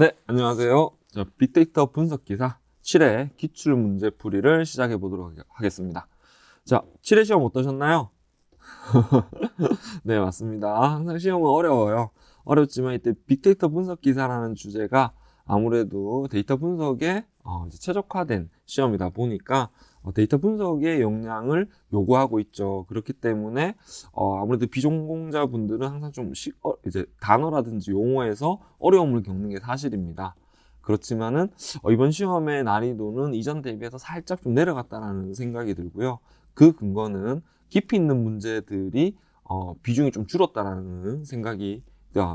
네, 안녕하세요. 빅데이터 분석 기사 7회 기출 문제 풀이를 시작해 보도록 하겠습니다. 자, 7회 시험 어떠셨나요? 네, 맞습니다. 항상 시험은 어려워요. 어렵지만 이때 빅데이터 분석 기사라는 주제가 아무래도 데이터 분석에 이제 최적화된 시험이다 보니까 데이터 분석의 역량을 요구하고 있죠. 그렇기 때문에 아무래도 비전공자분들은 항상 좀 이제 단어라든지 용어에서 어려움을 겪는 게 사실입니다. 그렇지만은 이번 시험의 난이도는 이전 대비해서 살짝 좀 내려갔다는 생각이 들고요. 그 근거는 깊이 있는 문제들이 비중이 좀 줄었다라는 생각이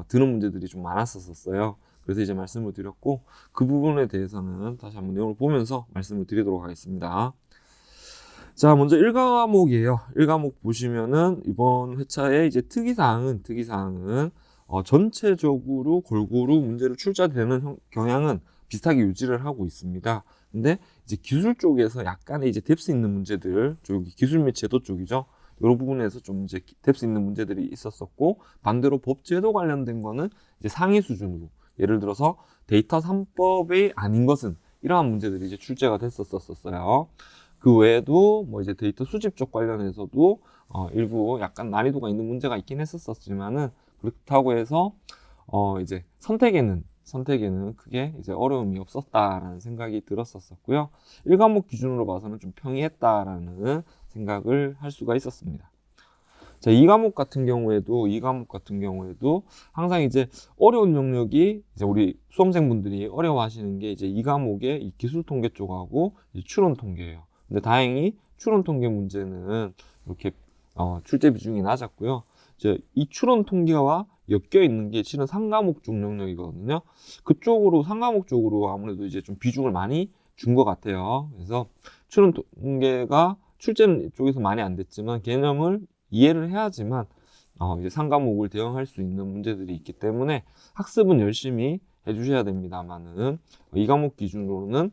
드는 문제들이 좀 많았었어요. 그래서 이제 말씀을 드렸고, 그 부분에 대해서는 다시 한번 내용을 보면서 말씀을 드리도록 하겠습니다. 자, 먼저 1과목이에요. 1과목 보시면은 이번 회차의 이제 특이사항은 전체적으로 골고루 문제를 출제되는 경향은 비슷하게 유지를 하고 있습니다. 근데 이제 기술 쪽에서 약간의 이제 뎁스 있는 문제들, 쪽이 기술 및 제도 쪽이죠. 이런 부분에서 좀 이제 뎁스 있는 문제들이 있었었고, 반대로 법 제도 관련된 거는 이제 상위 수준으로, 예를 들어서 데이터 3법이 아닌 것은 이러한 문제들이 이제 출제가 됐었어요. 그 외에도 뭐 이제 데이터 수집 쪽 관련해서도 일부 약간 난이도가 있는 문제가 있긴 했었지만은, 그렇다고 해서 이제 선택에는 크게 이제 어려움이 없었다라는 생각이 들었었고요. 1과목 기준으로 봐서는 좀 평이했다라는 생각을 할 수가 있었습니다. 자, 2과목 같은 경우에도 항상 이제 어려운 영역이 이제 우리 수험생분들이 어려워하시는 게 이제 2과목의 이 기술 통계 쪽하고 추론 통계예요. 근데 다행히 추론 통계 문제는 이렇게 출제 비중이 낮았고요. 이제 이 추론 통계와 엮여 있는 게 실은 3과목 쪽 영역이거든요. 그쪽으로 3과목 쪽으로 아무래도 이제 좀 비중을 많이 준 것 같아요. 그래서 추론 통계가 출제는 쪽에서 많이 안 됐지만 개념을 이해를 해야지만 이제 3과목을 대응할 수 있는 문제들이 있기 때문에 학습은 열심히 해주셔야 됩니다만은 2과목 기준으로는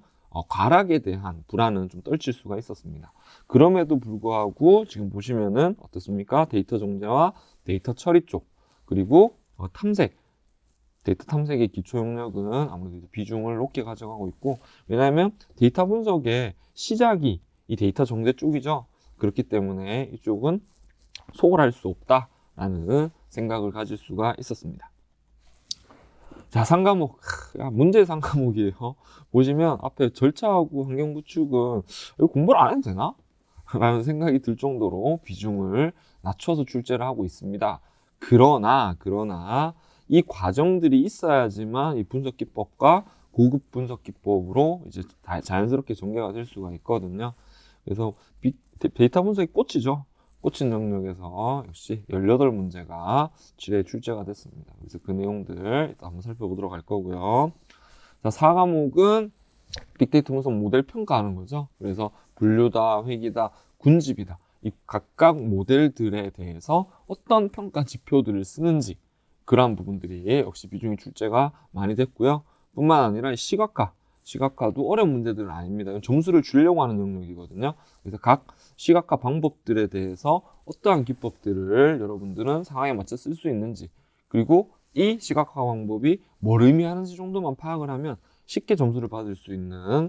과락에 대한 불안은 좀 떨칠 수가 있었습니다. 그럼에도 불구하고 지금 보시면은 어떻습니까? 데이터 정제와 데이터 처리 쪽, 그리고 데이터 탐색의 기초 영역은 아무래도 비중을 높게 가져가고 있고, 왜냐하면 데이터 분석의 시작이 이 데이터 정제 쪽이죠. 그렇기 때문에 이쪽은 소홀할 수 없다라는 생각을 가질 수가 있었습니다. 자, 3과목. 문제 3과목이에요. 보시면 앞에 절차하고 환경 구축은 이거 공부를 안 해도 되나? 라는 생각이 들 정도로 비중을 낮춰서 출제를 하고 있습니다. 그러나 이 과정들이 있어야지만 이 분석 기법과 고급 분석 기법으로 이제 자연스럽게 전개가 될 수가 있거든요. 그래서 데이터 분석이 꽃이죠. 꽂힌 영역에서 역시 18문제가 7회에 출제가 됐습니다. 그래서 그 내용들 일단 한번 살펴보도록 할 거고요. 자, 4과목은 빅데이터 분석 모델 평가하는 거죠. 그래서 분류다, 회귀다, 군집이다. 이 각각 모델들에 대해서 어떤 평가 지표들을 쓰는지, 그러한 부분들이 역시 비중이 출제가 많이 됐고요. 뿐만 아니라 시각화도 어려운 문제들은 아닙니다. 점수를 주려고 하는 영역이거든요. 그래서 각 시각화 방법들에 대해서 어떠한 기법들을 여러분들은 상황에 맞춰 쓸 수 있는지, 그리고 이 시각화 방법이 뭘 의미하는지 정도만 파악을 하면 쉽게 점수를 받을 수 있는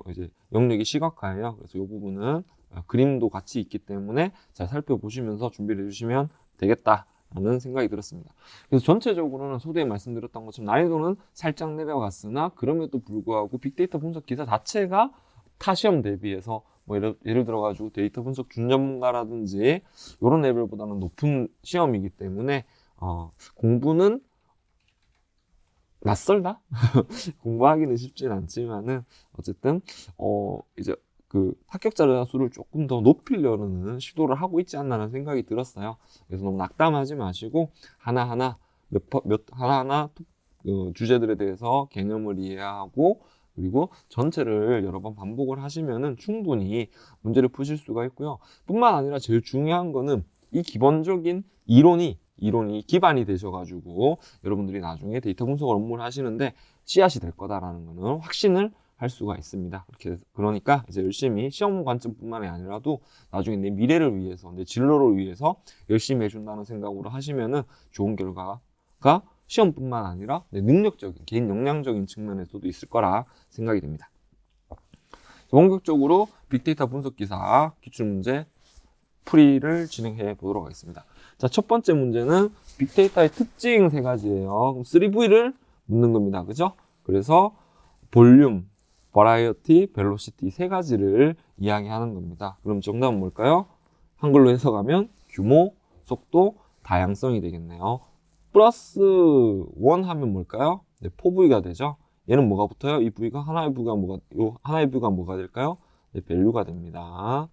이제 영역이 시각화예요. 그래서 이 부분은 그림도 같이 있기 때문에 잘 살펴보시면서 준비를 해주시면 되겠다라는 생각이 들었습니다. 그래서 전체적으로는 소대에 말씀드렸던 것처럼 난이도는 살짝 내려갔으나, 그럼에도 불구하고 빅데이터 분석 기사 자체가 타 시험 대비해서 뭐 예를 들어가지고 데이터 분석 준전문가라든지 이런 레벨보다는 높은 시험이기 때문에 공부는 낯설다? 공부하기는 쉽진 않지만은 어쨌든 이제 그 합격자 수를 조금 더 높이려는 시도를 하고 있지 않나라는 생각이 들었어요. 그래서 너무 낙담하지 마시고 하나하나 주제들에 대해서 개념을 이해하고, 그리고 전체를 여러 번 반복을 하시면은 충분히 문제를 푸실 수가 있고요. 뿐만 아니라 제일 중요한 거는 이 기본적인 이론이 기반이 되셔가지고 여러분들이 나중에 데이터 분석을 업무를 하시는데 씨앗이 될 거다라는 거는 확신을 할 수가 있습니다. 그러니까 이제 열심히 시험 관점뿐만이 아니라도 나중에 내 미래를 위해서, 내 진로를 위해서 열심히 해준다는 생각으로 하시면은 좋은 결과가 시험뿐만 아니라 능력적인, 개인 역량적인 측면에서도 있을 거라 생각이 됩니다. 본격적으로 빅데이터 분석 기사 기출문제 풀이를 진행해 보도록 하겠습니다. 자, 첫 번째 문제는 빅데이터의 특징 세 가지예요. 그럼 3V를 묻는 겁니다. 그죠? 그래서 볼륨, 버라이어티, 벨로시티 세 가지를 이야기하는 겁니다. 그럼 정답은 뭘까요? 한글로 해석하면 규모, 속도, 다양성이 되겠네요. 플러스 1 하면 뭘까요? 네, 4V가 되죠. 얘는 뭐가 붙어요? 이 V가 하나의 V가 뭐가 될까요? 네, 밸류가 됩니다.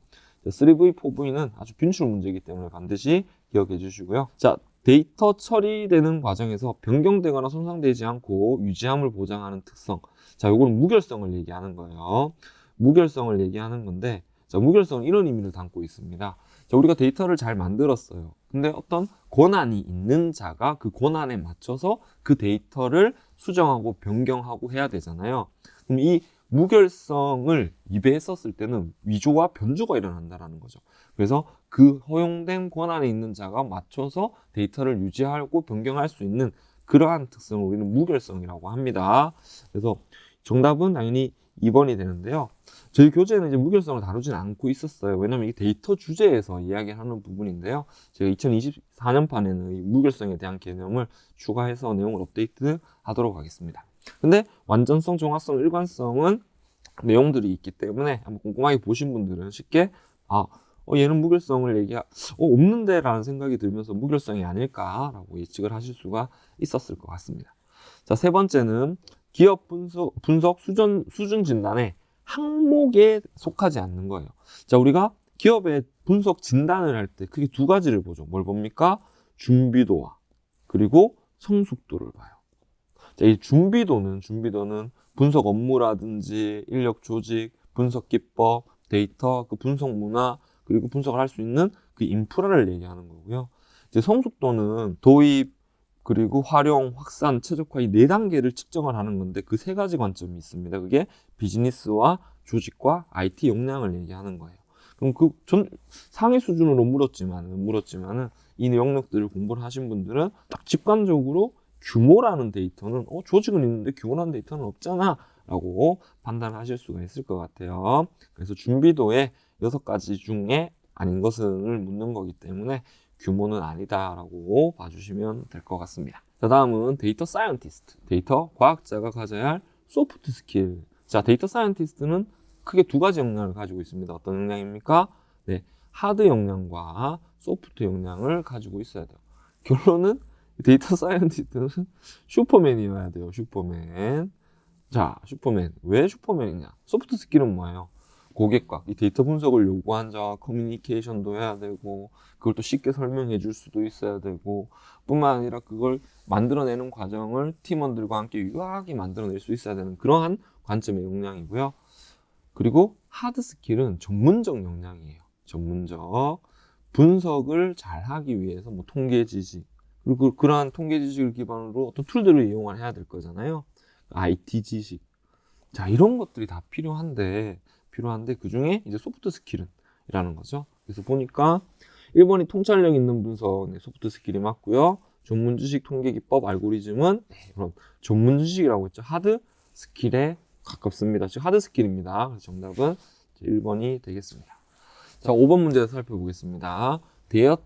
3V, 4V는 아주 빈출 문제이기 때문에 반드시 기억해 주시고요. 자, 데이터 처리되는 과정에서 변경되거나 손상되지 않고 유지함을 보장하는 특성. 자, 요거는 무결성을 얘기하는 거예요. 무결성을 얘기하는 건데, 자, 무결성은 이런 의미를 담고 있습니다. 자, 우리가 데이터를 잘 만들었어요. 근데 어떤 권한이 있는 자가 그 권한에 맞춰서 그 데이터를 수정하고 변경하고 해야 되잖아요. 그럼 이 무결성을 위배했었을 때는 위조와 변조가 일어난다는 거죠. 그래서 그 허용된 권한에 있는 자가 맞춰서 데이터를 유지하고 변경할 수 있는 그러한 특성을 우리는 무결성이라고 합니다. 그래서 정답은 당연히 2번이 되는데요. 저희 교재는 이제 무결성을 다루지는 않고 있었어요. 왜냐면 이 데이터 주제에서 이야기하는 부분인데요. 제가 2024년판에는 이 무결성에 대한 개념을 추가해서 내용을 업데이트 하도록 하겠습니다. 근데 완전성, 종합성, 일관성은 내용들이 있기 때문에 한번 꼼꼼하게 보신 분들은 쉽게 얘는 무결성을 없는데 라는 생각이 들면서 무결성이 아닐까라고 예측을 하실 수가 있었을 것 같습니다. 자, 세 번째는 기업 분석 수준 진단의 항목에 속하지 않는 거예요. 자, 우리가 기업의 분석 진단을 할 때 크게 두 가지를 보죠. 뭘 봅니까? 준비도와 그리고 성숙도를 봐요. 자, 이 준비도는 분석 업무라든지 인력 조직, 분석 기법, 데이터, 그 분석 문화, 그리고 분석을 할 수 있는 그 인프라를 얘기하는 거고요. 이제 성숙도는 도입, 그리고 활용, 확산, 최적화 이 4단계를 측정을 하는 건데 그 세 가지 관점이 있습니다. 그게 비즈니스와 조직과 IT 역량을 얘기하는 거예요. 그럼 상위 수준으로 물었지만은 이 영역들을 공부를 하신 분들은 딱 직관적으로 규모라는 데이터는 조직은 있는데 규모라는 데이터는 없잖아 라고 판단하실 수가 있을 것 같아요. 그래서 준비도의 6가지 중에 아닌 것을 묻는 거기 때문에 규모는 아니다 라고 봐주시면 될 것 같습니다. 자, 다음은 데이터 사이언티스트, 데이터 과학자가 가져야 할 소프트 스킬. 자, 데이터 사이언티스트는 크게 2가지 역량을 가지고 있습니다. 어떤 역량입니까? 네, 하드 역량과 소프트 역량을 가지고 있어야 돼요. 결론은 데이터 사이언티스트는 슈퍼맨이어야 돼요. 슈퍼맨. 자, 슈퍼맨. 왜 슈퍼맨이냐? 소프트 스킬은 뭐예요? 고객과 이 데이터 분석을 요구한 자와 커뮤니케이션도 해야 되고 그걸 또 쉽게 설명해 줄 수도 있어야 되고 뿐만 아니라 그걸 만들어내는 과정을 팀원들과 함께 유하게 만들어낼 수 있어야 되는 그러한 관점의 역량이고요. 그리고 하드 스킬은 전문적 역량이에요. 전문적 분석을 잘 하기 위해서 통계 지식 그리고 그러한 통계 지식을 기반으로 어떤 툴들을 이용을 해야 될 거잖아요. IT 지식. 자, 이런 것들이 다 필요한데 그 중에 이제 소프트 스킬은 이라는 거죠. 그래서 보니까 1번이 통찰력 있는 분석, 소프트 스킬이 맞고요. 전문 지식, 통계 기법, 알고리즘은 그럼 전문 지식이라고 했죠. 하드 스킬에 가깝습니다. 즉 하드 스킬입니다. 그래서 정답은 1번이 되겠습니다. 자, 5번 문제 살펴보겠습니다.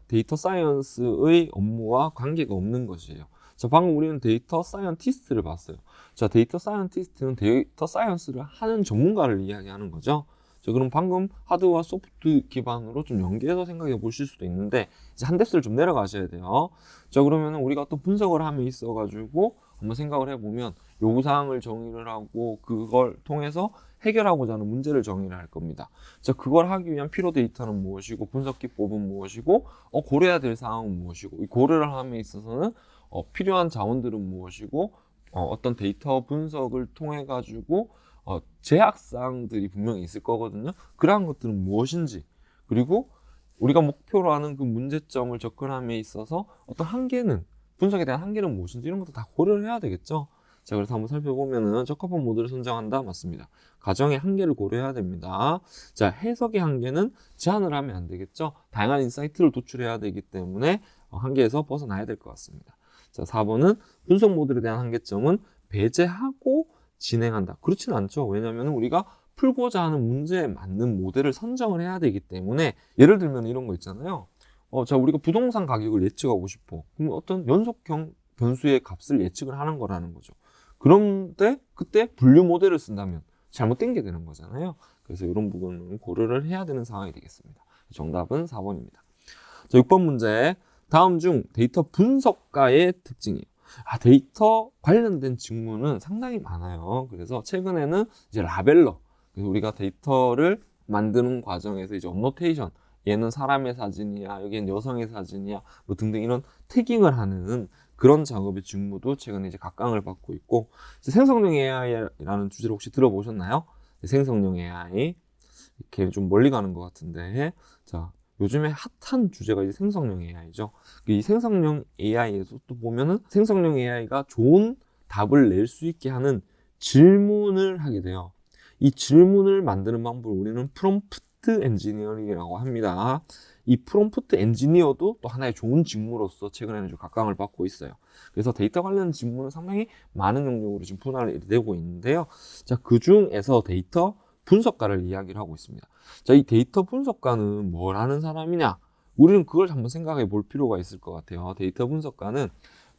데이터 사이언스의 업무와 관계가 없는 것이에요. 자, 방금 우리는 데이터 사이언티스트를 봤어요. 자, 데이터 사이언티스트는 데이터 사이언스를 하는 전문가를 이야기하는 거죠. 자, 그럼 방금 하드와 소프트 기반으로 좀 연계해서 생각해 보실 수도 있는데 이제 한 뎁스를 좀 내려가셔야 돼요. 자, 그러면 우리가 어떤 분석을 함에 있어가지고 한번 생각을 해보면 요구사항을 정의를 하고 그걸 통해서 해결하고자 하는 문제를 정의를 할 겁니다. 자, 그걸 하기 위한 필요 데이터는 무엇이고 분석 기법은 무엇이고 고려해야 될 사항은 무엇이고 이 고려를 함에 있어서는 필요한 자원들은 무엇이고 어떤 데이터 분석을 통해 가지고 제약사항들이 분명히 있을 거거든요. 그러한 것들은 무엇인지 그리고 우리가 목표로 하는 그 문제점을 접근함에 있어서 어떤 한계는 분석에 대한 한계는 무엇인지 이런 것도 다 고려를 해야 되겠죠. 자, 그래서 한번 살펴보면은 적합한 모델을 선정한다. 맞습니다. 가정의 한계를 고려해야 됩니다. 자, 해석의 한계는 제한을 하면 안 되겠죠. 다양한 인사이트를 도출해야 되기 때문에 한계에서 벗어나야 될 것 같습니다. 자, 4번은 분석 모델에 대한 한계점은 배제하고 진행한다. 그렇지는 않죠. 왜냐하면 우리가 풀고자 하는 문제에 맞는 모델을 선정을 해야 되기 때문에, 예를 들면 이런 거 있잖아요. 자, 우리가 부동산 가격을 예측하고 싶어. 그럼 어떤 변수의 값을 예측을 하는 거라는 거죠. 그런데 그때 분류 모델을 쓴다면 잘못된 게 되는 거잖아요. 그래서 이런 부분은 고려를 해야 되는 상황이 되겠습니다. 정답은 4번입니다. 자, 6번 문제. 다음 중 데이터 분석가의 특징이에요. 데이터 관련된 직무는 상당히 많아요. 그래서 최근에는 이제 라벨러, 그래서 우리가 데이터를 만드는 과정에서 이제 언노테이션, 얘는 사람의 사진이야, 여기는 여성의 사진이야, 뭐 등등 이런 태깅을 하는 그런 작업의 직무도 최근에 이제 각광을 받고 있고, 생성형 AI라는 주제를 혹시 들어보셨나요? 생성형 AI, 이렇게 좀 멀리 가는 것 같은데, 자, 요즘에 핫한 주제가 이제 생성형 AI죠. 이 생성형 AI에서 또 보면은 생성형 AI가 좋은 답을 낼 수 있게 하는 질문을 하게 돼요. 이 질문을 만드는 방법을 우리는 프롬프트 엔지니어링이라고 합니다. 이 프롬프트 엔지니어도 또 하나의 좋은 직무로서 최근에는 좀 각광을 받고 있어요. 그래서 데이터 관련 직무는 상당히 많은 영역으로 지금 분할이 되고 있는데요. 자, 그 중에서 데이터 분석가를 이야기를 하고 있습니다. 자, 이 데이터 분석가는 뭘 하는 사람이냐? 우리는 그걸 한번 생각해 볼 필요가 있을 것 같아요. 데이터 분석가는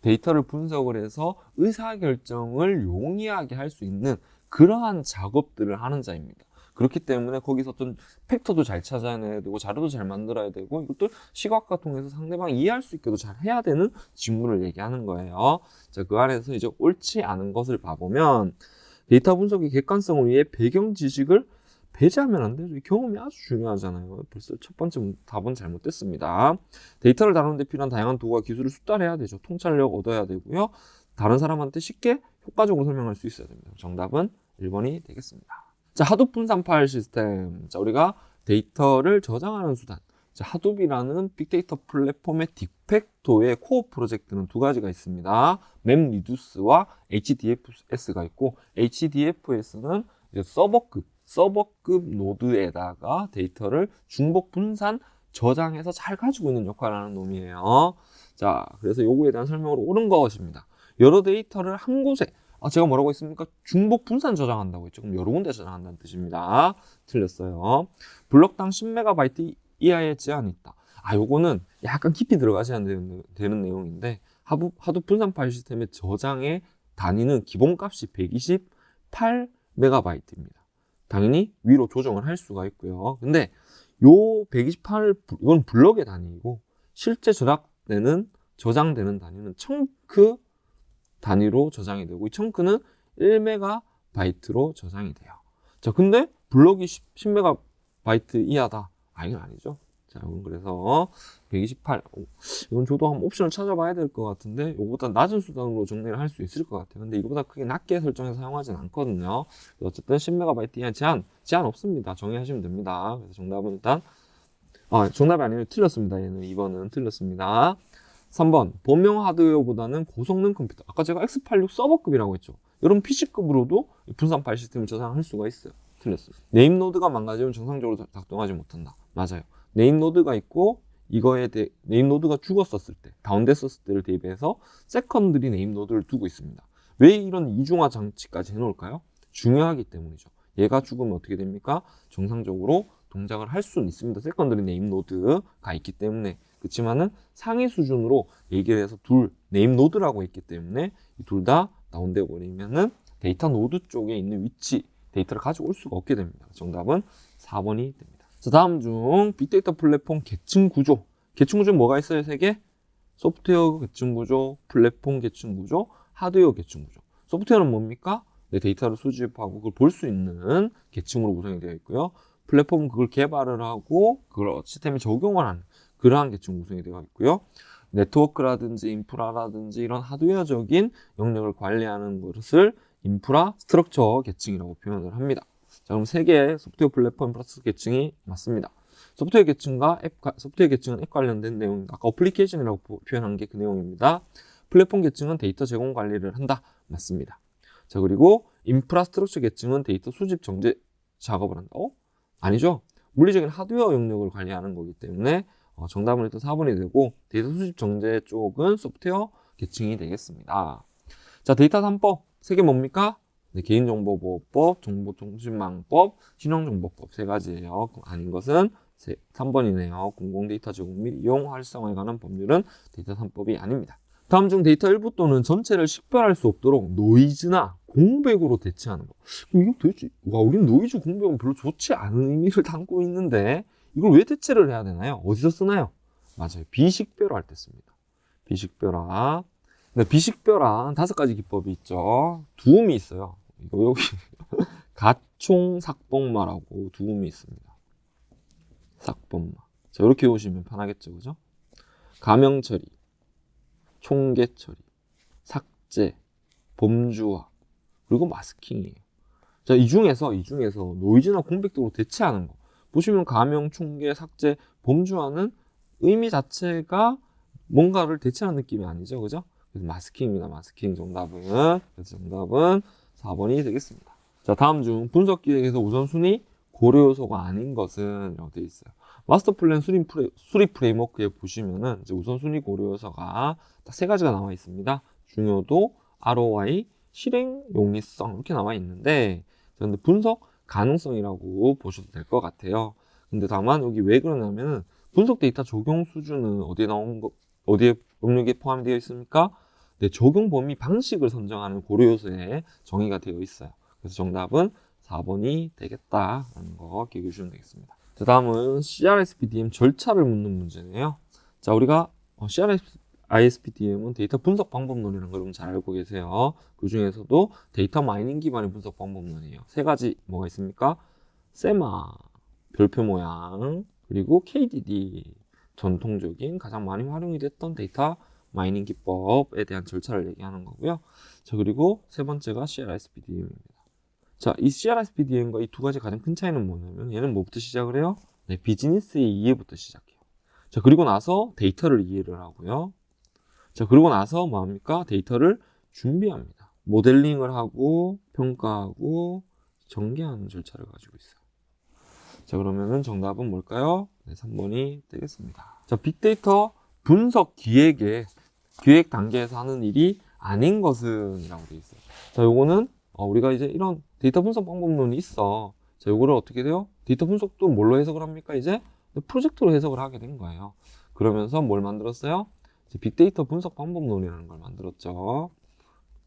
데이터를 분석을 해서 의사결정을 용이하게 할 수 있는 그러한 작업들을 하는 자입니다. 그렇기 때문에 거기서 어떤 팩터도 잘 찾아내야 되고 자료도 잘 만들어야 되고 이것도 시각과 통해서 상대방이 이해할 수 있게도 잘 해야 되는 직무를 얘기하는 거예요. 자, 그 안에서 이제 옳지 않은 것을 봐보면, 데이터 분석의 객관성을 위해 배경 지식을 배제하면 안 되죠. 경험이 아주 중요하잖아요. 벌써 첫 번째 답은 잘못됐습니다. 데이터를 다루는 데 필요한 다양한 도구와 기술을 숙달해야 되죠. 통찰력 얻어야 되고요. 다른 사람한테 쉽게 효과적으로 설명할 수 있어야 됩니다. 정답은 1번이 되겠습니다. 자, 하둡 분산 파일 시스템. 자, 우리가 데이터를 저장하는 수단. 자, 하둡이라는 빅데이터 플랫폼의 디팩토의 코어 프로젝트는 두 가지가 있습니다. 맵리두스와 HDFS가 있고, HDFS는 이제 서버급 노드에다가 데이터를 중복 분산 저장해서 잘 가지고 있는 역할을 하는 놈이에요. 자, 그래서 요거에 대한 설명으로 옳은 것입니다. 여러 데이터를 한 곳에, 제가 뭐라고 했습니까? 중복 분산 저장한다고 했죠. 그럼 여러 군데 저장한다는 뜻입니다. 틀렸어요. 블럭당 10MB 이하의 제한이 있다. 요거는 약간 깊이 들어가셔야 되는 내용인데, 하둡 분산 파일 시스템의 저장의 단위는 기본값이 128MB입니다. 당연히 위로 조정을 할 수가 있고요. 근데 요 128, 이건 블럭의 단위이고, 실제 저장되는 단위는 청크 단위로 저장이 되고, 이 청크는 1MB로 저장이 돼요. 자, 근데 블럭이 10MB 이하다. 이건 아니죠. 자, 그래서 128, 이건 저도 한번 옵션을 찾아봐야 될 것 같은데, 이거보다 낮은 수단으로 정리를 할 수 있을 것 같아요. 근데 이거보다 크게 낮게 설정해서 사용하진 않거든요. 어쨌든 10MB 이하 제한 없습니다. 정의하시면 됩니다. 그래서 정답은 일단, 정답이 아니면 틀렸습니다. 얘는 2번은 틀렸습니다. 3번, 범용 하드웨어보다는 고성능 컴퓨터. 아까 제가 X86 서버급이라고 했죠. 여러분 PC급으로도 분산 파일 시스템을 저장할 수가 있어요. 틀렸어요. 네임 노드가 망가지면 정상적으로 작동하지 못한다. 맞아요. 네임 노드가 있고, 네임 노드가 죽었었을 때, 다운됐었을 때를 대비해서 세컨드리 네임 노드를 두고 있습니다. 왜 이런 이중화 장치까지 해놓을까요? 중요하기 때문이죠. 얘가 죽으면 어떻게 됩니까? 정상적으로 동작을 할 수는 있습니다. 세컨드리 네임 노드가 있기 때문에. 그렇지만은 상위 수준으로 얘기를 해서 네임 노드라고 했기 때문에 이 둘 다 다운되어 버리면은 데이터 노드 쪽에 있는 위치, 데이터를 가지고 올 수가 없게 됩니다. 정답은 4번이 됩니다. 자, 다음 중 빅데이터 플랫폼 계층 구조. 계층 구조는 뭐가 있어요? 3개? 소프트웨어 계층 구조, 플랫폼 계층 구조, 하드웨어 계층 구조. 소프트웨어는 뭡니까? 내 데이터를 수집하고 그걸 볼 수 있는 계층으로 구성이 되어 있고요. 플랫폼은 그걸 개발을 하고 그걸 시스템에 적용을 하는 그러한 계층 구성이 되어 있고요. 네트워크라든지 인프라라든지 이런 하드웨어적인 영역을 관리하는 것을 인프라 스트럭처 계층이라고 표현을 합니다. 자, 그럼 3개의 소프트웨어 플랫폼 플러스 계층이 맞습니다. 소프트웨어 계층은 앱 관련된 내용입니다. 아까 어플리케이션이라고 표현한 게 그 내용입니다. 플랫폼 계층은 데이터 제공 관리를 한다. 맞습니다. 자, 그리고 인프라스트럭처 계층은 데이터 수집 정제 작업을 한다. 아니죠. 물리적인 하드웨어 영역을 관리하는 거기 때문에 정답은 일단 4번이 되고, 데이터 수집 정제 쪽은 소프트웨어 계층이 되겠습니다. 자, 데이터 3법. 세 개 뭡니까? 네, 개인정보보호법, 정보통신망법, 신용정보법 세 가지예요. 아닌 것은 3번이네요. 공공데이터 제공 및 이용 활성화에 관한 법률은 데이터 3법이 아닙니다. 다음 중 데이터 일부 또는 전체를 식별할 수 없도록 노이즈나 공백으로 대체하는 거. 그럼 이거 도대체, 우리는 노이즈 공백은 별로 좋지 않은 의미를 담고 있는데 이걸 왜 대체를 해야 되나요? 어디서 쓰나요? 맞아요. 비식별화할 때 씁니다. 비식별화. 네, 비식별화 5가지 기법이 있죠. 두음이 있어요. 이거 여기 가총삭법마라고 두음이 있습니다. 삭법마. 자, 이렇게 오시면 편하겠죠, 그죠? 가명 처리, 총계 처리, 삭제, 범주화, 그리고 마스킹이에요. 자, 이 중에서 노이즈나 공백 등으로 대체하는 거. 보시면 가명, 총계, 삭제, 범주화는 의미 자체가 뭔가를 대체하는 느낌이 아니죠, 그죠? 그래서 마스킹입니다. 마스킹 정답은. 그래서 정답은 4번이 되겠습니다. 자, 다음 중 분석 기획에서 우선순위 고려 요소가 아닌 것은 이렇게 되어 있어요. 마스터 플랜 수립 프레임워크에 보시면은 이제 우선순위 고려 요소가 딱 3가지가 나와 있습니다. 중요도, ROI, 실행 용이성 이렇게 나와 있는데, 근데 분석 가능성이라고 보셔도 될 것 같아요. 근데 다만 여기 왜 그러냐면은 분석 데이터 적용 수준은 어디에 영역에 포함되어 있습니까? 네, 적용 범위 방식을 선정하는 고려 요소에 정의가 되어 있어요. 그래서 정답은 4번이 되겠다라는 거 기억해 주시면 되겠습니다. 자, 다음은 CRSPDM 절차를 묻는 문제네요. 자, 우리가 ISPDM은 데이터 분석 방법론이라는 걸 여러분 잘 알고 계세요. 그 중에서도 데이터 마이닝 기반의 분석 방법론이에요. 3가지 뭐가 있습니까? 세마, 별표 모양, 그리고 KDD, 전통적인 가장 많이 활용이 됐던 데이터 마이닝 기법에 대한 절차를 얘기하는 거고요. 자, 그리고 3번째가 CRSPDM입니다. 자, 이 CRSPDM과 이 2가지 가장 큰 차이는 뭐냐면 얘는 뭐부터 시작을 해요? 네, 비즈니스의 이해부터 시작해요. 자, 그리고 나서 데이터를 이해를 하고요. 자, 그리고 나서 뭐합니까? 데이터를 준비합니다. 모델링을 하고 평가하고 전개하는 절차를 가지고 있어요. 자, 그러면은 정답은 뭘까요? 네, 3번이 되겠습니다. 자, 빅데이터 분석 기획 단계에서 하는 일이 아닌 것은 이라고 되어 있어요. 자, 요거는 우리가 이제 이런 데이터 분석 방법론이 있어. 자, 요거를 어떻게 돼요? 데이터 분석도 뭘로 해석을 합니까? 이제 프로젝트로 해석을 하게 된 거예요. 그러면서 뭘 만들었어요? 이제 빅데이터 분석 방법론이라는 걸 만들었죠.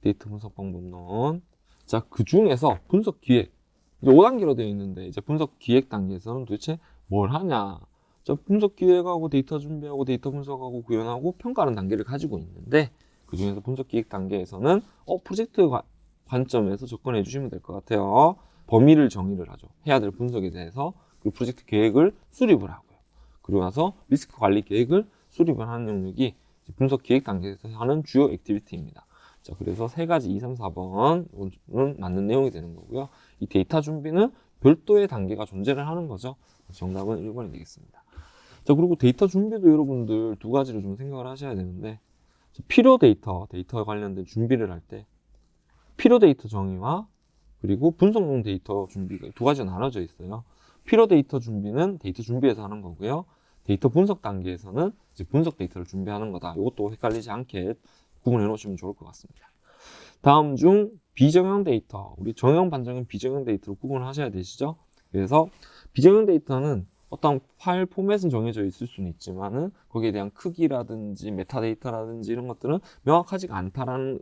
데이터 분석 방법론. 자, 그 중에서 분석 기획. 이제 5단계로 되어 있는데 이제 분석 기획 단계에서는 도대체 뭘 하냐? 자, 분석 기획하고 데이터 준비하고 데이터 분석하고 구현하고 평가하는 단계를 가지고 있는데 그 중에서 분석 기획 단계에서는 프로젝트 관점에서 접근해 주시면 될 것 같아요. 범위를 정의를 하죠. 해야 될 분석에 대해서 그 프로젝트 계획을 수립을 하고요. 그리고 나서 리스크 관리 계획을 수립을 하는 영역이 분석 기획 단계에서 하는 주요 액티비티입니다. 자, 그래서 3가지 2, 3, 4번은 맞는 내용이 되는 거고요. 이 데이터 준비는 별도의 단계가 존재를 하는 거죠. 정답은 1번이 되겠습니다. 자, 그리고 데이터 준비도 여러분들 2가지를 좀 생각을 하셔야 되는데, 필요 데이터 관련된 준비를 할 때 필요 데이터 정의와 그리고 분석용 데이터 준비가 2가지가 나눠져 있어요. 필요 데이터 준비는 데이터 준비에서 하는 거고요. 데이터 분석 단계에서는 이제 분석 데이터를 준비하는 거다. 이것도 헷갈리지 않게 구분해 놓으시면 좋을 것 같습니다. 다음 중 비정형 데이터, 우리 정형, 반정형, 비정형 데이터로 구분을 하셔야 되시죠? 그래서 비정형 데이터는 어떤 파일 포맷은 정해져 있을 수는 있지만은 거기에 대한 크기라든지 메타데이터라든지 이런 것들은 명확하지가 않다라는,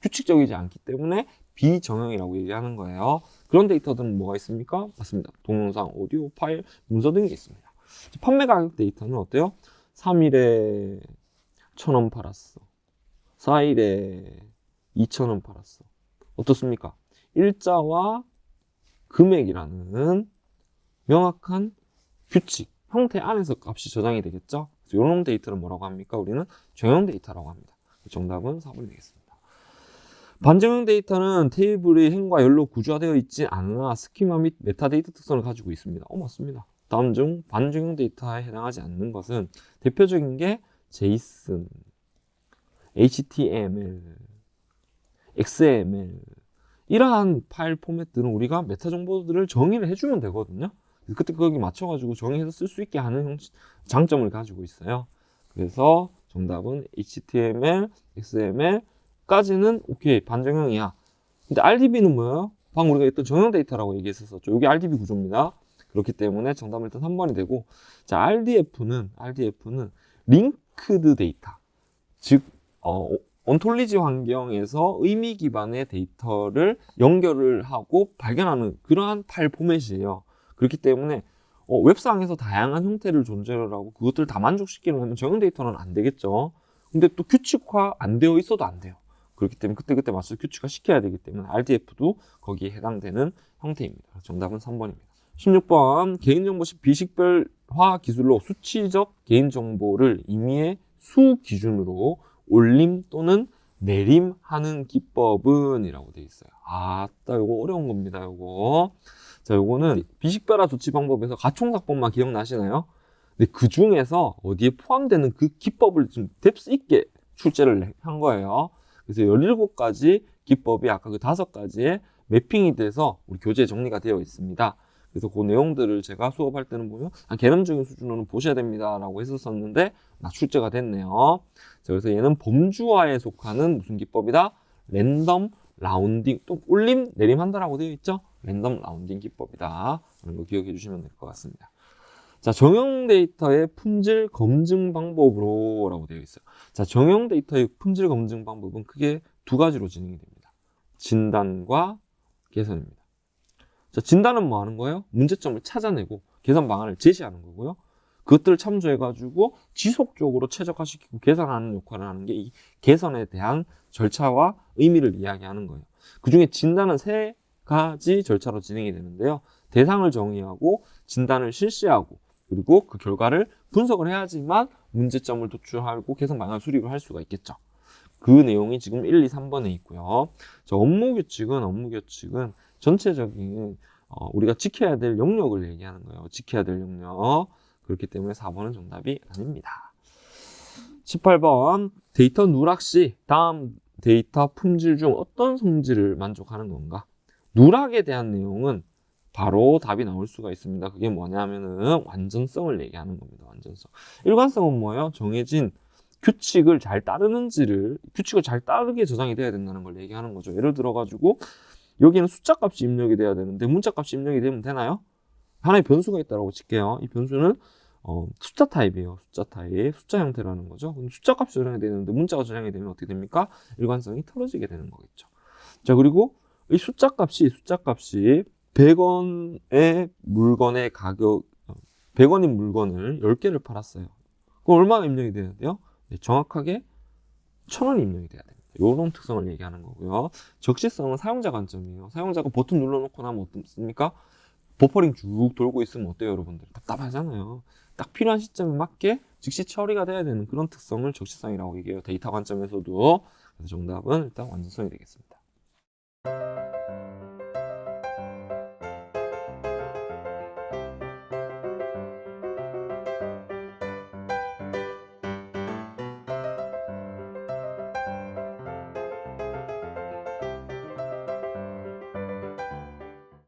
규칙적이지 않기 때문에 비정형이라고 얘기하는 거예요. 그런 데이터들은 뭐가 있습니까? 맞습니다. 동영상, 오디오, 파일, 문서 등이 있습니다. 판매 가격 데이터는 어때요? 3일에 1,000원 팔았어. 4일에 2,000원 팔았어. 어떻습니까? 일자와 금액이라는 명확한 규칙, 형태 안에서 값이 저장이 되겠죠? 그래서 이런 데이터를 뭐라고 합니까? 우리는 정형 데이터라고 합니다. 정답은 4번이 되겠습니다. 반정형 데이터는 테이블의 행과 열로 구조화되어 있지 않으나 스키마 및 메타데이터 특성을 가지고 있습니다. 맞습니다. 다음 중 반정형 데이터에 해당하지 않는 것은 대표적인 게 JSON, HTML, XML 이러한 파일 포맷들은 우리가 메타 정보들을 정의를 해주면 되거든요. 그때 거기 맞춰가지고 정의해서 쓸 수 있게 하는 장점을 가지고 있어요. 그래서 정답은 HTML, XML까지는 오케이, 반정형이야. 근데 RDB는 뭐예요? 방금 우리가 했던 정형 데이터라고 얘기했었죠. 이게 RDB 구조입니다. 그렇기 때문에 정답은 일단 3번이 되고, 자, RDF는 링크드 데이터. 즉, 온톨리지 환경에서 의미 기반의 데이터를 연결을 하고 발견하는 그러한 파일 포맷이에요. 그렇기 때문에 웹상에서 다양한 형태를 존재를 하고 그것들을 다 만족시키려면 정형 데이터는 안 되겠죠. 근데 또 규칙화 안 되어 있어도 안 돼요. 그렇기 때문에 그때그때 맞춰서 규칙화 시켜야 되기 때문에 RDF도 거기에 해당되는 형태입니다. 정답은 3번입니다. 16번, 개인정보식 비식별화 기술로 수치적 개인정보를 임의의 수 기준으로 올림 또는 내림하는 기법은 이라고 되어 있어요. 아따, 요거 어려운 겁니다. 요거. 자, 요거는 비식별화 조치 방법에서 가총사건만 기억나시나요? 근데 그 중에서 어디에 포함되는 그 기법을 좀 뎁스 있게 출제를 한 거예요. 그래서 17가지 기법이 아까 그 5가지에 매핑이 돼서 우리 교재에 정리가 되어 있습니다. 그래서 그 내용들을 제가 수업할 때는 보면 개념적인 수준으로는 보셔야 됩니다 라고 했었는데 출제가 됐네요. 자, 그래서 얘는 범주화에 속하는 무슨 기법이다? 랜덤 라운딩, 또 올림 내림 한다라고 되어 있죠? 랜덤 라운딩 기법이다. 이거 기억해 주시면 될 것 같습니다. 자, 정형 데이터의 품질 검증 방법으로 라고 되어 있어요. 자, 정형 데이터의 품질 검증 방법은 크게 2가지로 진행이 됩니다. 진단과 개선입니다. 자, 진단은 뭐 하는 거예요? 문제점을 찾아내고 개선 방안을 제시하는 거고요. 그것들을 참조해가지고 지속적으로 최적화시키고 개선하는 역할을 하는 게 이 개선에 대한 절차와 의미를 이야기하는 거예요. 그 중에 진단은 3가지 절차로 진행이 되는데요. 대상을 정의하고 진단을 실시하고 그리고 그 결과를 분석을 해야지만 문제점을 도출하고 개선 방안 수립을 할 수가 있겠죠. 그 내용이 지금 1, 2, 3번에 있고요. 자, 업무 규칙은 전체적인 우리가 지켜야 될 영역을 얘기하는 거예요. 지켜야 될 영역. 그렇기 때문에 4번은 정답이 아닙니다. 18번, 데이터 누락 시 다음 데이터 품질 중 어떤 성질을 만족하는 건가? 누락에 대한 내용은 바로 답이 나올 수가 있습니다. 그게 뭐냐면은 완전성을 얘기하는 겁니다. 완전성. 일관성은 뭐예요? 정해진 규칙을 잘 따르게 저장이 돼야 된다는 걸 얘기하는 거죠. 예를 들어가지고 여기는 숫자 값이 입력이 돼야 되는데 문자 값이 입력이 되면 되나요? 하나의 변수가 있다고 칠게요. 이 변수는 숫자 타입이에요. 숫자 형태라는 거죠. 숫자 값이 저장이 되는데 문자가 저장이 되면 어떻게 됩니까? 일관성이 틀어지게 되는 거겠죠. 자, 그리고 이 숫자 값이 100원의 물건의 가격, 100원인 물건을 10개를 팔았어요. 그럼 얼마나 입력이 돼야 돼요? 네, 정확하게 1000원이 입력이 돼야 됩니다. 이런 특성을 얘기하는 거고요. 적시성은 사용자 관점이에요. 사용자가 버튼 눌러놓고 나면 어떻습니까? 버퍼링 쭉 돌고 있으면 어때요, 여러분들? 답답하잖아요. 딱 필요한 시점에 맞게 즉시 처리가 돼야 되는 그런 특성을 적시성이라고 얘기해요. 데이터 관점에서도. 그래서 정답은 일단 완전성이 되겠습니다.